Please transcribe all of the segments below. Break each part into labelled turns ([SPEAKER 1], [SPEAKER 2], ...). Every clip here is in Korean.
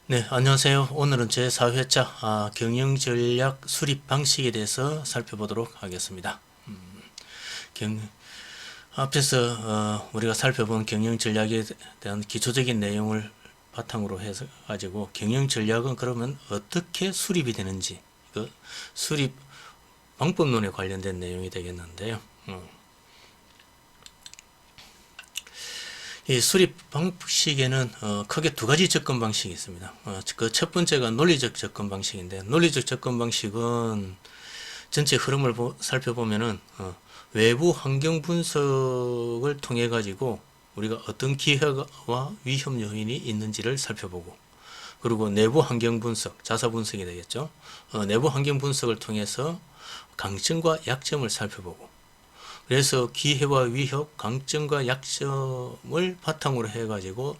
[SPEAKER 1] 네, 안녕하세요. 오늘은 제 4회차 경영전략 수립 방식에 대해서 살펴보도록 하겠습니다. 경, 앞에서 우리가 살펴본 경영전략에 대한 기초적인 내용을 바탕으로 해서 가지고 경영전략은 그러면 어떻게 수립이 되는지 그 수립 방법론에 관련된 내용이 되겠는데요. 이 수립 방식에는 크게 두 가지 접근 방식이 있습니다. 그 첫 번째가 논리적 접근 방식인데, 논리적 접근 방식은 전체 흐름을 살펴보면은 외부 환경 분석을 통해 가지고 우리가 어떤 기회와 위험 요인이 있는지를 살펴보고, 그리고 내부 환경 분석, 자사 분석이 되겠죠. 내부 환경 분석을 통해서 강점과 약점을 살펴보고, 그래서 기회와 위협, 강점과 약점을 바탕으로 해가지고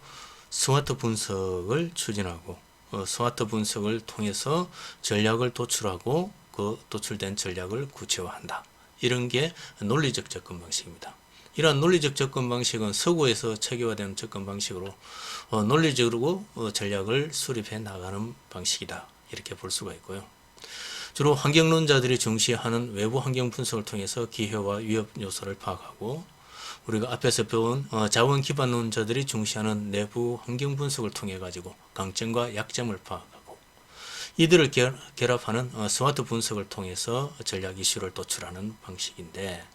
[SPEAKER 1] 스와트 분석을 추진하고, 스와트 분석을 통해서 전략을 도출하고 그 도출된 전략을 구체화한다. 이런 게 논리적 접근 방식입니다. 이러한 논리적 접근 방식은 서구에서 체계화된 접근 방식으로 논리적으로 전략을 수립해 나가는 방식이다. 이렇게 볼 수가 있고요. 주로 환경론자들이 중시하는 외부 환경 분석을 통해서 기회와 위협 요소를 파악하고, 우리가 앞에서 배운 자원 기반론자들이 중시하는 내부 환경 분석을 통해 가지고 강점과 약점을 파악하고, 이들을 결합하는 스마트 분석을 통해서 전략 이슈를 도출하는 방식인데,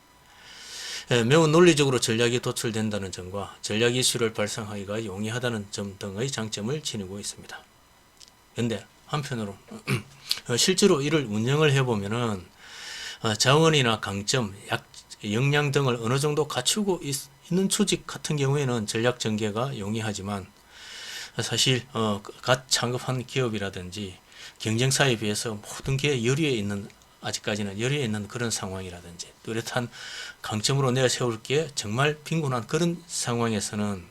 [SPEAKER 1] 매우 논리적으로 전략이 도출된다는 점과 전략 이슈를 발생하기가 용이하다는 점 등의 장점을 지니고 있습니다. 그런데 한편으로 실제로 이를 운영을 해보면은 자원이나 강점, 역량 등을 어느 정도 갖추고 있는 조직 같은 경우에는 전략 전개가 용이하지만, 사실 갓 창업한 기업이라든지 경쟁사에 비해서 모든 게 아직까지는 열의에 있는 그런 상황이라든지, 뚜렷한 강점으로 내세울 게 정말 빈곤한 그런 상황에서는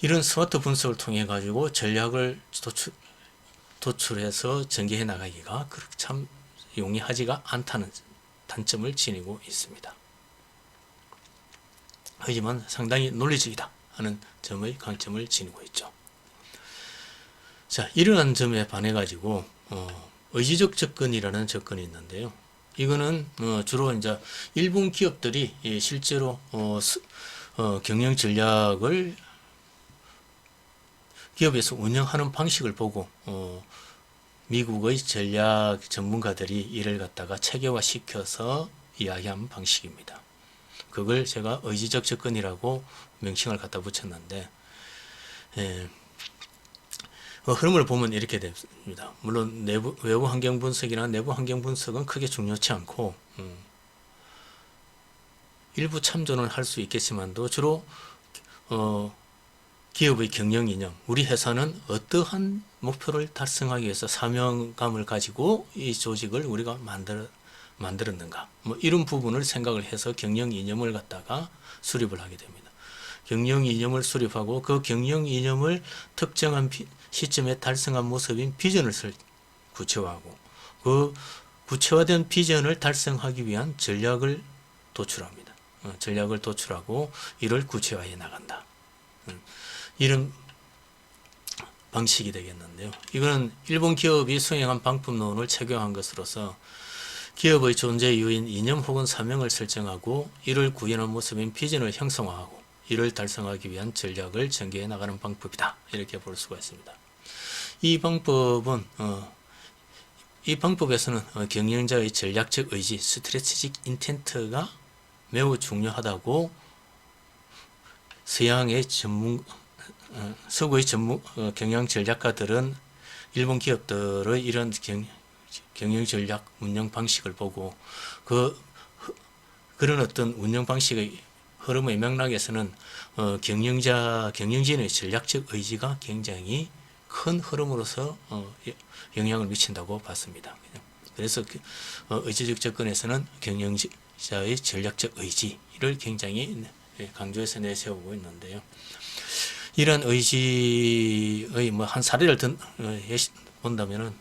[SPEAKER 1] 이런 스마트 분석을 통해 가지고 전략을 도출해서 전개해 나가기가 그렇게 참 용이하지가 않다는 단점을 지니고 있습니다. 하지만 상당히 논리적이다 하는 점의 강점을 지니고 있죠. 자, 이러한 점에 반해 가지고 의지적 접근이라는 접근이 있는데요. 이거는 주로 이제 일본 기업들이 실제로 경영 전략을 기업에서 운영하는 방식을 보고 미국의 전략 전문가들이 이를 갖다가 체계화시켜서 이야기한 방식입니다. 그걸 제가 의지적 접근이라고 명칭을 갖다 붙였는데, 흐름을 보면 이렇게 됩니다. 물론 외부 환경 분석이나 내부 환경 분석은 크게 중요치 않고 일부 참조는 할 수 있겠지만도 주로 기업의 경영 이념, 우리 회사는 어떠한 목표를 달성하기 위해서 사명감을 가지고 이 조직을 우리가 만들었는가, 뭐 이런 부분을 생각을 해서 경영 이념을 갖다가 수립을 하게 됩니다. 경영 이념을 수립하고 그 경영 이념을 특정한 시점에 달성한 모습인 비전을 구체화하고, 그 구체화된 비전을 달성하기 위한 전략을 도출합니다. 전략을 도출하고 이를 구체화해 나간다. 이런 방식이 되겠는데요. 이거는 일본 기업이 수행한 방법론을 적용한 것으로서 기업의 존재 이유인 이념 혹은 사명을 설정하고 이를 구현한 모습인 비전을 형성화하고 이를 달성하기 위한 전략을 전개해 나가는 방법이다. 이렇게 볼 수가 있습니다. 이 방법에서는 경영자의 전략적 의지, 스트레티직 인텐트가 매우 중요하다고 서구의 경영 전략가들은 일본 기업들의 이런 경영 전략 운영 방식을 보고 그런 어떤 운영 방식의 흐름의 맥락에서는 경영진의 전략적 의지가 굉장히 큰 흐름으로서 영향을 미친다고 봤습니다. 그래서 의지적 접근에서는 경영자의 전략적 의지를 굉장히 강조해서 내세우고 있는데요. 이런 의지의 한 사례를 본다면은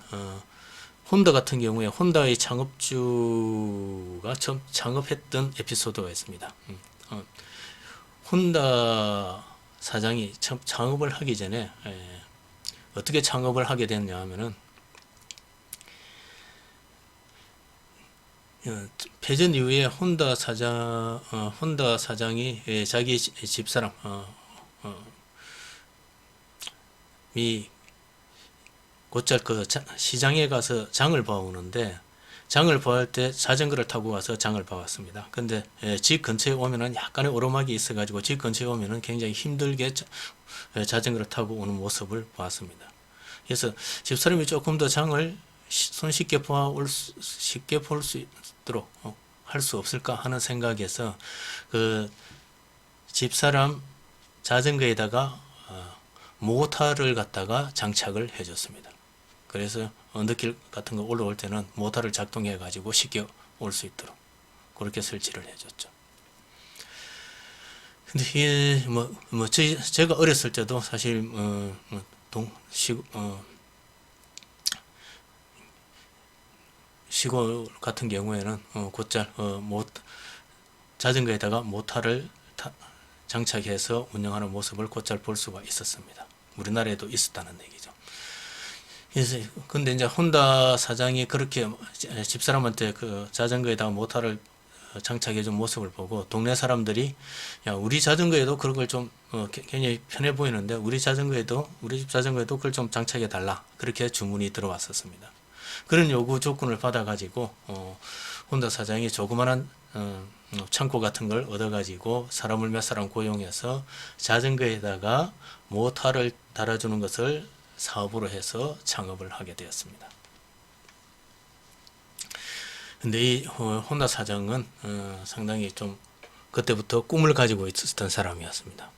[SPEAKER 1] 혼다 같은 경우에 혼다의 창업주가 처음 창업했던 에피소드가 있습니다. 혼다 사장이 처음 창업을 하기 전에 어떻게 창업을 하게 됐냐 하면은 패전 이후에 혼다 사장이 자기 집사람 이 곧잘 그 시장에 가서 장을 봐오는데, 장을 봐올 때 자전거를 타고 와서 장을 봐왔습니다. 근데 집 근처에 오면은 약간의 오르막이 있어가지고 집 근처에 오면은 굉장히 힘들게 자전거를 타고 오는 모습을 봤습니다. 그래서 집사람이 조금 더 장을 손쉽게 쉽게 볼 수 있도록 할 수 없을까 하는 생각에서 그 집사람 자전거에다가 모터를 갖다가 장착을 해줬습니다. 그래서 언덕길 같은 거 올라올 때는 모터를 작동해 가지고 쉽게 올 수 있도록 그렇게 설치를 해줬죠. 근데 이게 제가 어렸을 때도 사실 시골 같은 경우에는 곧잘 자전거에다가 모터를 장착해서 운영하는 모습을 곧잘 볼 수가 있었습니다. 우리나라에도 있었다는 얘기죠. 그래서 근데 이제 혼다 사장이 그렇게 집사람한테 그 자전거에다가 모터를 장착해준 모습을 보고 동네 사람들이, 야, 우리 자전거에도 그런 걸 좀 굉장히 편해 보이는데 우리 집 자전거에도 그걸 좀 장착해 달라, 그렇게 주문이 들어왔었습니다. 그런 요구 조건을 받아가지고 혼다 사장이 조그만한 창고 같은 걸 얻어가지고 사람을 몇 사람 고용해서 자전거에다가 모터를 달아주는 것을 사업으로 해서 창업을 하게 되었습니다. 근데 이 혼다 사장은 상당히 좀 그때부터 꿈을 가지고 있었던 사람이었습니다.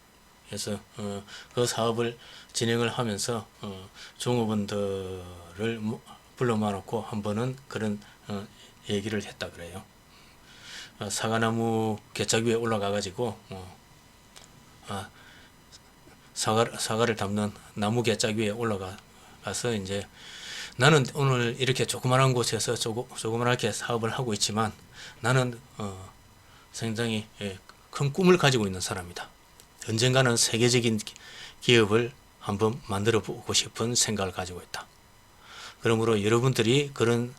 [SPEAKER 1] 그래서 그 사업을 진행을 하면서 종업원들을 불러 모아놓고 한 번은 그런 얘기를 했다 그래요. 사과나무 개짝 위에 올라가 가지고 사과를 담는 나무 개짝 위에 올라가서 이제, 나는 오늘 이렇게 조그만한 곳에서 조그만하게 사업을 하고 있지만 나는 상당히 큰 꿈을 가지고 있는 사람이다. 언젠가는 세계적인 기업을 한번 만들어 보고 싶은 생각을 가지고 있다. 그러므로 여러분들이 그런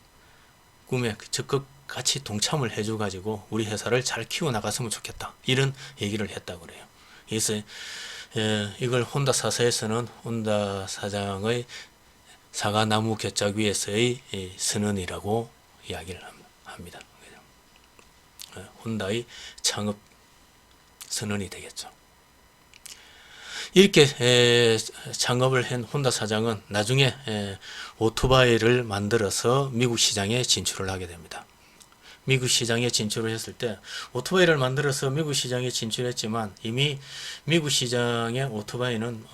[SPEAKER 1] 꿈에 적극 같이 동참을 해줘 가지고 우리 회사를 잘 키워 나갔으면 좋겠다, 이런 얘기를 했다고 그래요. 그래서 이걸 혼다 사서에서는 혼다 사장의 사과나무 개짝 위에서의 선언이라고 이야기를 합니다. 혼다의 창업 선언이 되겠죠. 이렇게 창업을 한 혼다 사장은 나중에 오토바이를 만들어서 미국 시장에 진출을 하게 됩니다. 미국 시장에 진출을 했을 때 오토바이를 만들어서 미국 시장에 진출했지만 이미 미국 시장의 오토바이는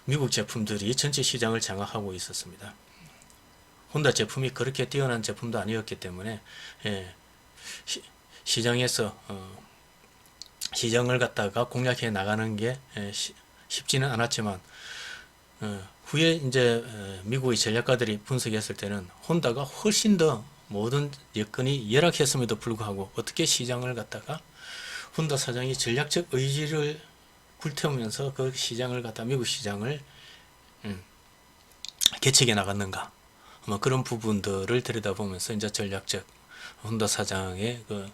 [SPEAKER 1] 미국 제품들이 전체 시장을 장악하고 있었습니다. 혼다 제품이 그렇게 뛰어난 제품도 아니었기 때문에 시장에서 시장을 갖다가 공략해 나가는 게 쉽지는 않았지만 후에 이제 미국의 전략가들이 분석했을 때는 혼다가 훨씬 더 모든 여건이 열악했음에도 불구하고 어떻게 시장을 갖다가 혼다 사장이 전략적 의지를 불태우면서 그 시장을 갖다 미국 시장을 개척해 나갔는가, 그런 부분들을 들여다보면서 이제 전략적 혼다 사장의 그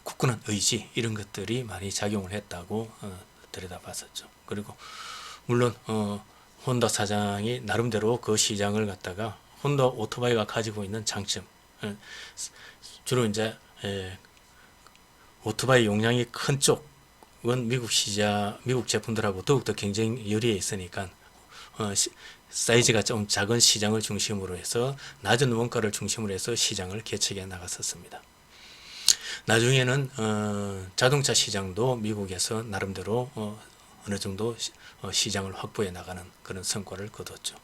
[SPEAKER 1] 굳건한 의지, 이런 것들이 많이 작용을 했다고 들여다봤었죠. 그리고 물론 혼다 사장이 나름대로 그 시장을 갖다가 혼다 오토바이가 가지고 있는 장점, 주로 이제 오토바이 용량이 큰 쪽은 미국 제품들하고 더욱더 경쟁 유리에 있으니까 사이즈가 좀 작은 시장을 중심으로 해서 낮은 원가를 중심으로 해서 시장을 개척해 나갔었습니다. 나중에는 자동차 시장도 미국에서 나름대로 어느 정도 시장을 확보해 나가는 그런 성과를 거뒀죠.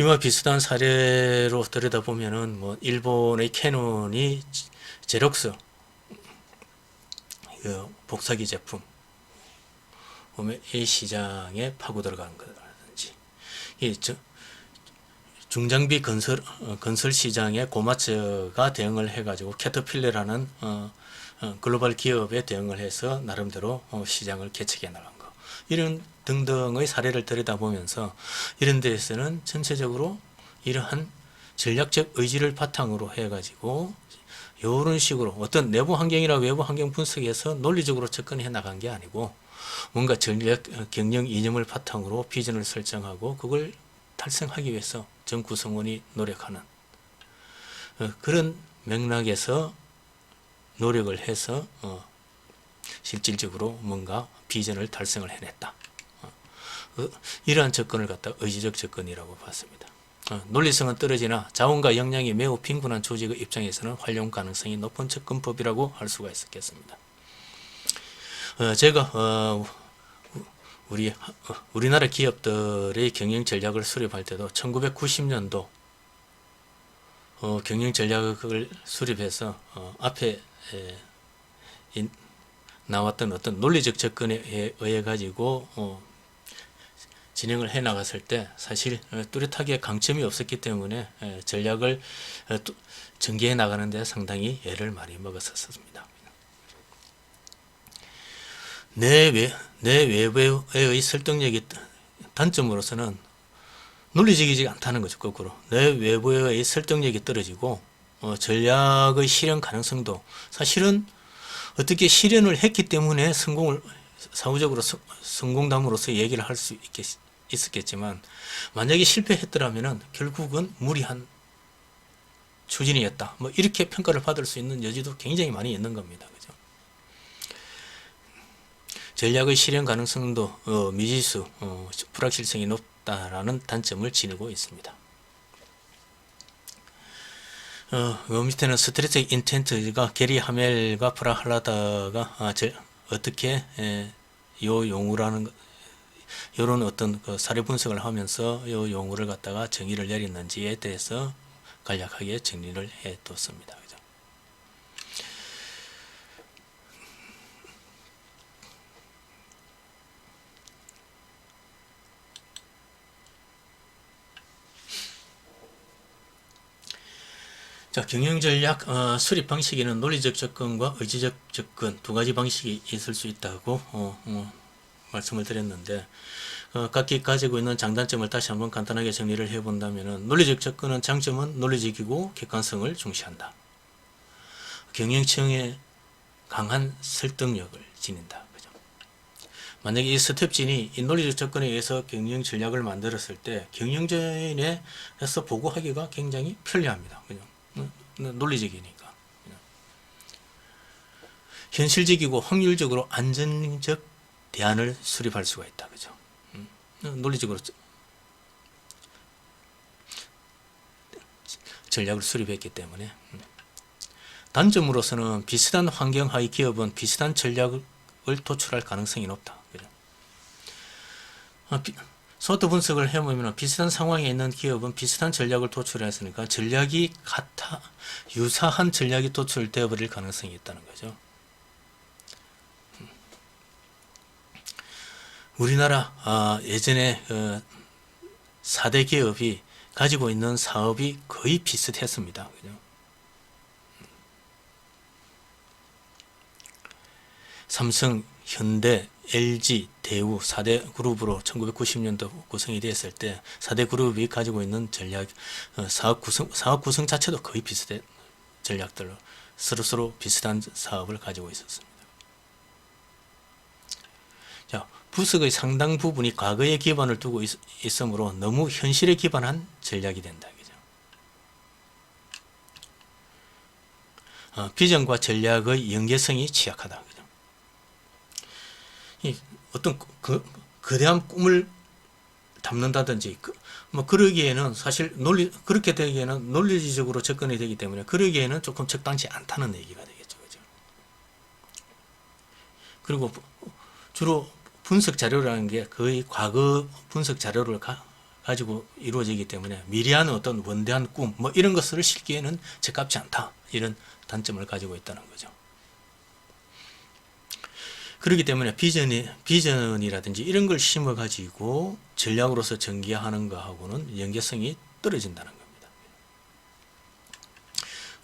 [SPEAKER 1] 이와 비슷한 사례로 들여다보면은 일본의 캐논이 제록스 복사기 제품 이 시장에 파고 들어가는 거라든지, 이 중장비 건설 시장에 고마츠가 대응을 해가지고 캐터필러라는 글로벌 기업에 대응을 해서 나름대로 시장을 개척해 나간 거, 이런 등등의 사례를 들여다보면서 이런 데에서는 전체적으로 이러한 전략적 의지를 바탕으로 해가지고 이런 식으로 어떤 내부 환경이나 외부 환경 분석에서 논리적으로 접근해 나간 게 아니고 뭔가 전략 경영 이념을 바탕으로 비전을 설정하고 그걸 달성하기 위해서 전 구성원이 노력하는 그런 맥락에서 노력을 해서 실질적으로 뭔가 비전을 달성을 해냈다. 이러한 접근을 갖다 의지적 접근이라고 봤습니다. 논리성은 떨어지나 자원과 역량이 매우 빈곤한 조직의 입장에서는 활용 가능성이 높은 접근법이라고 할 수가 있었겠습니다. 제가 우리나라 기업들의 경영 전략을 수립할 때도 1990년도 경영 전략을 수립해서 앞에 나왔던 어떤 논리적 접근에 의해 가지고 진행을 해 나갔을 때 사실 뚜렷하게 강점이 없었기 때문에 전략을 전개해 나가는 데 상당히 애를 많이 먹었었습니다. 내 외부의 설득력이 단점으로서는 논리적이지 않다는 거죠. 거꾸로 내 외부의 설득력이 떨어지고 전략의 실현 가능성도 사실은 어떻게 실현을 했기 때문에 사후적으로 성공담으로서 얘기를 할 수 있었겠지만 만약에 실패했더라면 결국은 무리한 추진이었다. 뭐 이렇게 평가를 받을 수 있는 여지도 굉장히 많이 있는 겁니다. 그죠? 전략의 실현 가능성도 미지수, 불확실성이 높다라는 단점을 지니고 있습니다. 밑에는 스트레스 인텐트가 게리 하멜과 프라할라다가 어떻게 요 용어라는 이런 어떤 사례 분석을 하면서 요 용어를 갖다가 정의를 내렸는지에 대해서 간략하게 정리를 해뒀습니다. 그죠? 자, 경영전략 수립 방식에는 논리적 접근과 의지적 접근 두 가지 방식이 있을 수 있다고 말씀을 드렸는데 각기 가지고 있는 장단점을 다시 한번 간단하게 정리를 해본다면 논리적 접근은 장점은 논리적이고 객관성을 중시한다. 경영청의 강한 설득력을 지닌다. 그죠? 만약에 이 스텝진이 이 논리적 접근에 의해서 경영 전략을 만들었을 때 경영진에서 보고하기가 굉장히 편리합니다. 그죠? 논리적이니까. 현실적이고 확률적으로 안전적 대안을 수립할 수가 있다. 그죠? 논리적으로 전략을 수립했기 때문에. 단점으로서는 비슷한 환경 하의 기업은 비슷한 전략을 도출할 가능성이 높다. 그죠? 소트 분석을 해보면 비슷한 상황에 있는 기업은 비슷한 전략을 도출했으니까 전략이 유사한 전략이 도출되어 버릴 가능성이 있다는 거죠. 우리나라 예전에 4대 기업이 가지고 있는 사업이 거의 비슷했습니다. 그죠? 삼성, 현대, LG, 대우 4대 그룹으로 1990년도 구성이 되었을 때 4대 그룹이 가지고 있는 전략, 사업 구성 자체도 거의 비슷한 전략들로 서로 비슷한 사업을 가지고 있었습니다. 자, 부석의 상당 부분이 과거에 기반을 두고 있으므로 너무 현실에 기반한 전략이 된다. 그죠? 비전과 전략의 연계성이 취약하다. 그죠? 어떤 거대한 꿈을 담는다든지 뭐 그러기에는 사실 그렇게 되기에는 논리적으로 접근이 되기 때문에 그러기에는 조금 적당치 않다는 얘기가 되겠죠. 그죠? 그리고 주로 분석 자료라는 게 거의 과거 분석 자료를 가지고 이루어지기 때문에 미래한 어떤 원대한 꿈 뭐 이런 것을 실기에는 적합치 않다. 이런 단점을 가지고 있다는 거죠. 그렇기 때문에 비전이라든지 이런 걸 심어가지고 전략으로서 전개하는 것하고는 연계성이 떨어진다는 겁니다.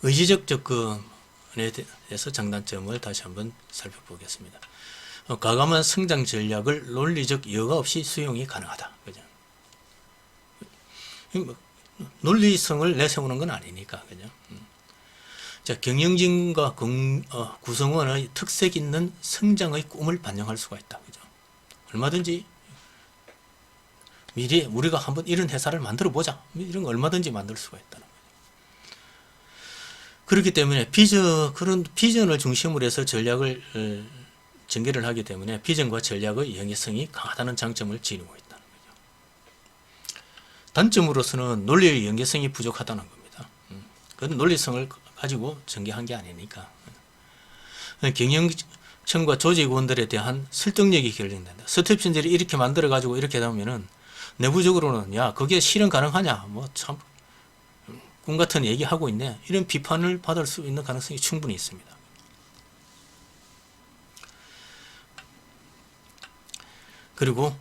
[SPEAKER 1] 의지적 접근에 대해서 장단점을 다시 한번 살펴보겠습니다. 과감한 성장 전략을 논리적 여과 없이 수용이 가능하다. 그죠? 뭐 논리성을 내세우는 건 아니니까. 그죠? 자, 경영진과 구성원의 특색 있는 성장의 꿈을 반영할 수가 있다. 그죠? 얼마든지 미래에 우리가 한번 이런 회사를 만들어 보자. 이런 거 얼마든지 만들 수가 있다는 거죠. 그렇기 때문에 그런 비전을 중심으로 해서 전략을 전개를 하기 때문에 비전과 전략의 연계성이 강하다는 장점을 지니고 있다는 거죠. 단점으로서는 논리의 연계성이 부족하다는 겁니다. 그건 논리성을 가지고 전개한 게 아니니까. 경영청과 조직원들에 대한 설득력이 결정된다. 스텝진들이 이렇게 만들어 가지고 이렇게 하면은 내부적으로는 야 그게 실현 가능하냐 뭐 참 꿈같은 얘기하고 있네 이런 비판을 받을 수 있는 가능성이 충분히 있습니다. 그리고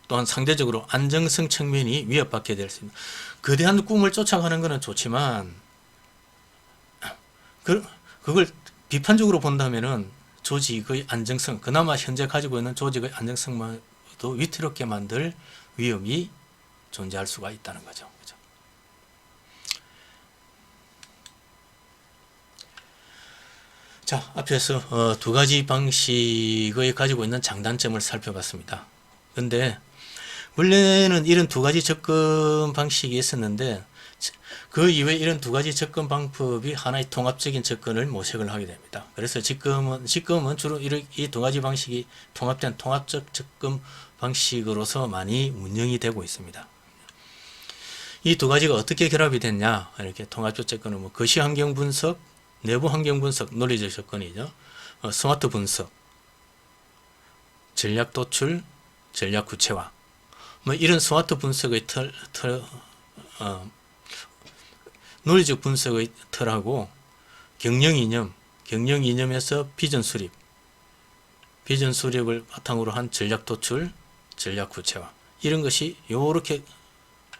[SPEAKER 1] 또한 상대적으로 안정성 측면이 위협받게 될 수 있는 거대한 꿈을 쫓아가는 것은 좋지만 그걸 비판적으로 본다면은 조직의 안정성 그나마 현재 가지고 있는 조직의 안정성만도 위태롭게 만들 위험이 존재할 수가 있다는 거죠. 그죠? 자, 앞에서 두 가지 방식의 가지고 있는 장단점을 살펴봤습니다. 근데 원래는 이런 두 가지 접근 방식이 있었는데 그 이외에 이런 두 가지 접근 방법이 하나의 통합적인 접근을 모색을 하게 됩니다. 그래서 지금은 주로 이 두 가지 방식이 통합된 통합적 접근 방식으로서 많이 운영이 되고 있습니다. 이 두 가지가 어떻게 결합이 됐냐? 이렇게 통합적 접근은 뭐 거시 환경 분석, 내부 환경 분석, 논리적 접근이죠. 스마트 분석, 전략 도출, 전략 구체화. 뭐 이런 스마트 분석의 논리적 분석의 틀하고 경영 이념에서 비전 수립을 바탕으로 한 전략 도출, 전략 구체화 이런 것이 이렇게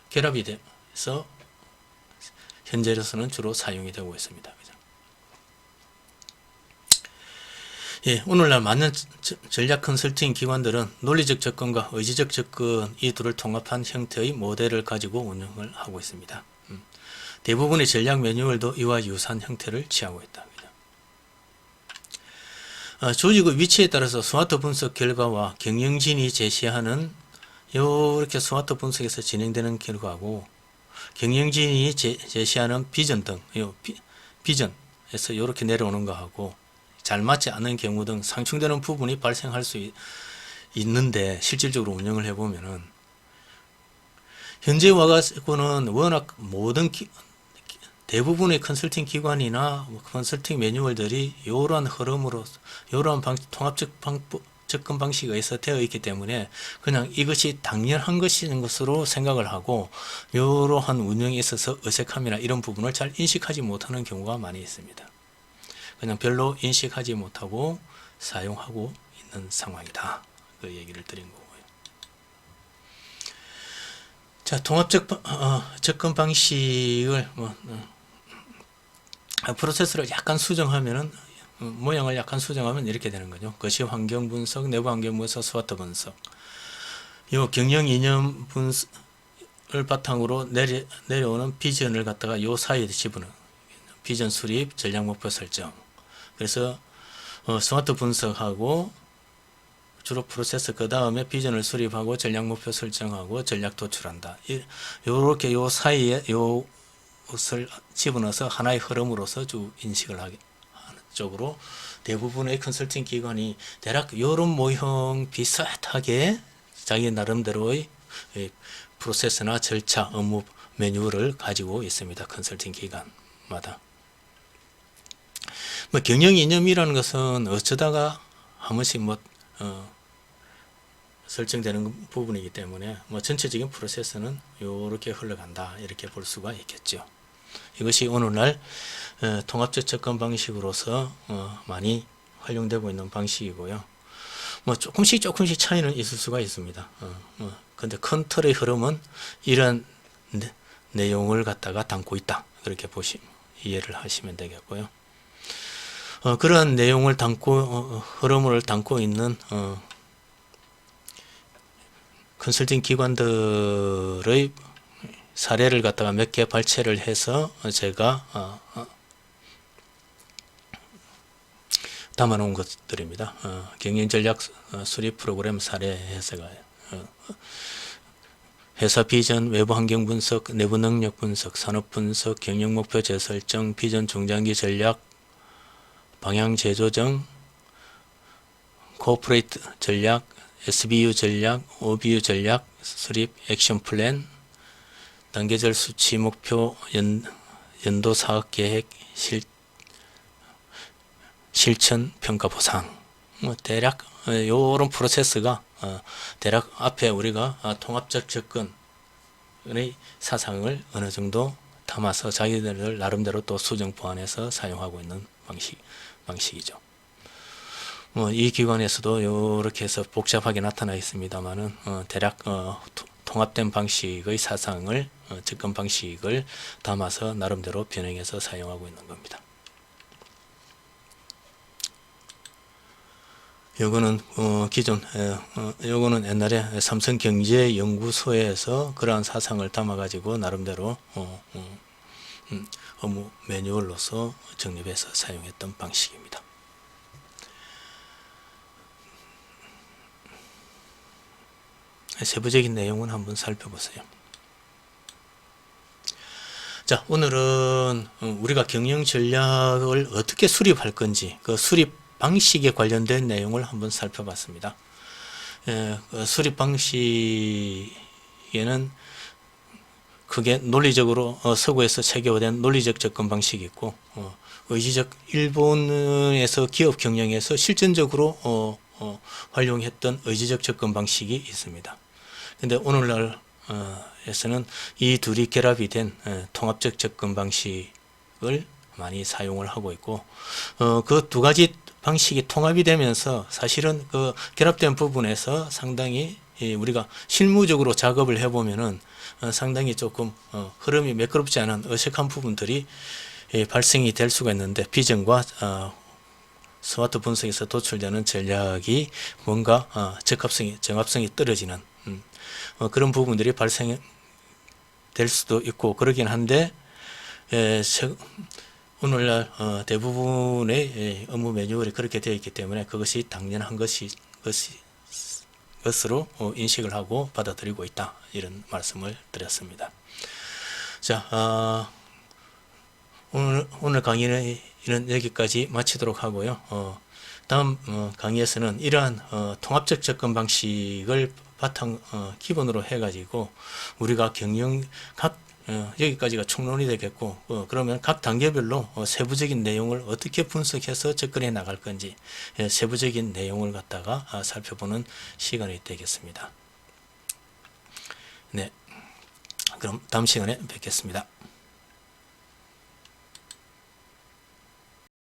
[SPEAKER 1] 결합이 돼서 현재로서는 주로 사용이 되고 있습니다. 그죠? 예, 오늘날 많은 전략 컨설팅 기관들은 논리적 접근과 의지적 접근 이 둘을 통합한 형태의 모델을 가지고 운영을 하고 있습니다. 대부분의 전략 매뉴얼도 이와 유사한 형태를 취하고 있다. 조직의 위치에 따라서 스마트 분석 결과와 경영진이 제시하는 이렇게 스마트 분석에서 진행되는 결과고 경영진이 제시하는 비전 등 비전에서 이렇게 내려오는 거하고 잘 맞지 않는 경우 등 상충되는 부분이 발생할 수 있는데 실질적으로 운영을 해보면은 현재 와가지고는 워낙 대부분의 컨설팅 기관이나 컨설팅 매뉴얼들이 이러한 흐름으로 이러한 통합적 접근 방식에 의해서 되어 있기 때문에 그냥 이것이 당연한 것인 것으로 생각을 하고 이러한 운영에 있어서 어색함이나 이런 부분을 잘 인식하지 못하는 경우가 많이 있습니다. 그냥 별로 인식하지 못하고 사용하고 있는 상황이다. 그 얘기를 드린 거고요. 자, 통합적 접근 방식을 프로세스를 약간 수정하면은 모양을 약간 수정하면 이렇게 되는 거죠. 거시 환경 분석, 내부 환경 분석, 스와트 분석. 요 경영 이념 분석을 바탕으로 내려오는 비전을 갖다가 요 사이에 집어넣는 비전 수립, 전략 목표 설정. 그래서 스마트 분석하고 주로 프로세스 그 다음에 비전을 수립하고 전략 목표 설정하고 전략 도출한다. 요렇게 요 사이에 요것을 집어넣어서 하나의 흐름으로서 쭉 인식을 하는 쪽으로 대부분의 컨설팅 기관이 대략 이런 모형 비슷하게 자기 나름대로의 프로세스나 절차, 업무 매뉴얼을 가지고 있습니다. 컨설팅 기관마다. 뭐 경영 이념이라는 것은 어쩌다가 한 번씩 설정되는 부분이기 때문에 전체적인 프로세스는 이렇게 흘러간다 이렇게 볼 수가 있겠죠. 이것이 오늘날 통합적 접근 방식으로서 많이 활용되고 있는 방식이고요. 조금씩 차이는 있을 수가 있습니다. 근데 큰 틀의 흐름은 이런 내용을 갖다가 담고 있다. 그렇게 이해를 하시면 되겠고요. 그러한 내용을 담고 흐름을 담고 있는 컨설팅 기관들의 사례를 갖다가 몇 개 발췌를 해서 제가 담아놓은 것들입니다. 경영전략 수립 프로그램 사례 해서가 회사 비전, 외부 환경 분석, 내부 능력 분석, 산업 분석, 경영 목표 재설정, 비전 중장기 전략, 방향 재조정, 코퍼레이트 전략, SBU 전략, OBU 전략, 수립 액션 플랜, 단계별 수치 목표, 연도 사업 계획, 실천 평가 보상. 대략 요런 프로세스가 대략 앞에 우리가 통합적 접근의 사상을 어느 정도 담아서 자기들 나름대로 또 수정 보완해서 사용하고 있는 방식이죠. 이 기관에서도 이렇게 해서 복잡하게 나타나 있습니다만은 대략 통합된 방식의 사상을 접근 방식을 담아서 나름대로 변형해서 사용하고 있는 겁니다. 요거는 기존 요거는 옛날에 삼성경제연구소에서 그러한 사상을 담아 가지고 나름대로 업무 매뉴얼로서 정립해서 사용했던 방식입니다. 세부적인 내용은 한번 살펴보세요. 자, 오늘은 우리가 경영 전략을 어떻게 수립할 건지 그 수립 방식에 관련된 내용을 한번 살펴봤습니다. 수립 방식에는 크게 논리적으로 서구에서 체계화된 논리적 접근 방식이 있고 의지적 일본에서 기업 경영에서 실전적으로 활용했던 의지적 접근 방식이 있습니다. 근데 오늘날 에서는 이 둘이 결합이 된 통합적 접근 방식을 많이 사용을 하고 있고 그 두 가지 방식이 통합이 되면서 사실은 그 결합된 부분에서 상당히 우리가 실무적으로 작업을 해보면은 상당히 조금 흐름이 매끄럽지 않은 어색한 부분들이 발생이 될 수가 있는데 비전과 스마트 분석에서 도출되는 전략이 뭔가 정합성이 떨어지는 그런 부분들이 발생될 수도 있고 그러긴 한데 오늘날 대부분의 업무 매뉴얼이 그렇게 되어 있기 때문에 그것이 당연한 것으로 인식을 하고 받아들이고 있다 이런 말씀을 드렸습니다. 자, 오늘 강의는 여기까지 마치도록 하고요. 다음 강의에서는 이러한 통합적 접근 방식을 바탕 기본으로 해가지고 우리가 여기까지가 총론이 되겠고 그러면 각 단계별로 세부적인 내용을 어떻게 분석해서 접근해 나갈 건지 세부적인 내용을 갖다가 살펴보는 시간이 되겠습니다. 네, 그럼 다음 시간에 뵙겠습니다.